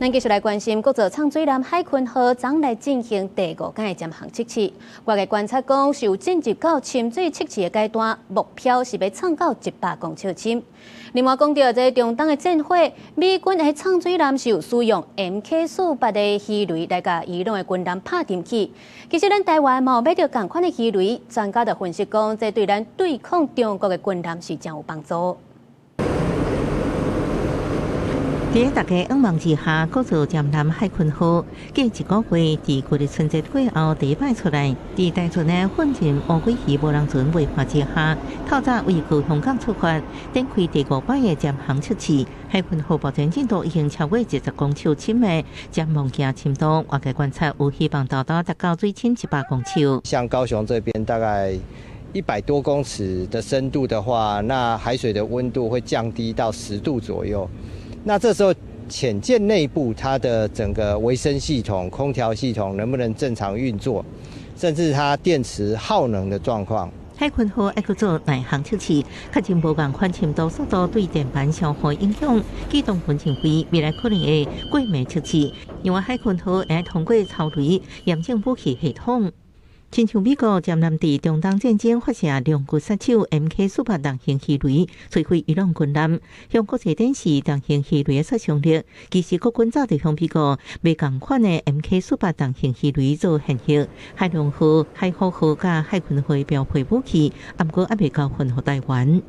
咱继续来关心国造畅水南海鲲号将来进行第5阶渐行测试。外界观察讲，是有进入到深水测试的阶段，目标是要创到100公尺深。另外讲到这中东的战火，美军在畅水南是有使用 MK48的鱼雷来甲伊朗的军舰拍沉去。其实咱台湾嘛有买到同款的鱼雷，专家就分析讲，这对咱对抗中国的军舰是真有帮助。 在大家仰望之下，国造舰南海鲲号近1个月，伫旧日春节过后第一摆出来，伫大船的混进乌龟鱼无人船未判之下，透早为高雄港出发，展开第5摆的渐行测试。海鲲号目前进度已经超过10公尺深的潜望镜深度，外界观察有希望达到到水深100公尺。像高雄这边大概100多公尺的深度的话，那海水的温度会降低到10度左右。 那这时候，潜舰内部它的整个维生系统、空调系统能不能正常运作，甚至它电池耗能的状况。海鲲号要去做内行测试，确认无共款深度速度对电板消耗影响，启动分情会未来可能会过暝测试，因为海鲲号会通过超雷验证武器系统。 亲像美国占南伫中东战争发射两具杀手 MK48重型鱼雷，摧毁伊朗军舰。向国际展示重型鱼雷的杀伤力。其实国军早就向美国买同款的 MK48重型鱼雷做现役。海龙号、海虎号甲海鲲号标配武器，不过还未交还给台湾。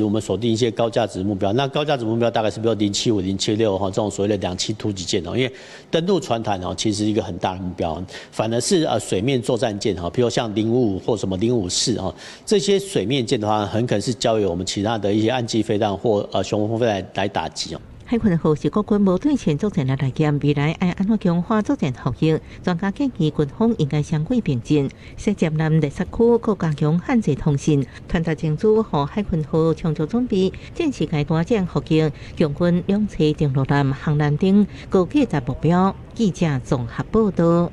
我们锁定一些高价值目标，那高价值目标大概是比如075、076哈这种所谓的2栖突击舰哦，因为登陆船团哦其实一个很大的目标，反而是水面作战舰哈，比如像055或什么054哈这些水面舰的话，很可能是交由我们其他的一些岸基飞弹或雄风飞弹来打击哦。 海鲲号是国军无对前作战的来源，未来爱安怎强化作战效益？专家建议军方应该双轨并进，设舰南热sat区，各加强限制通信，传达清楚，和海鲲号充足准备，战时阶段将复建，强军两栖登陆舰、航舰等高价值目标。记者综合报道。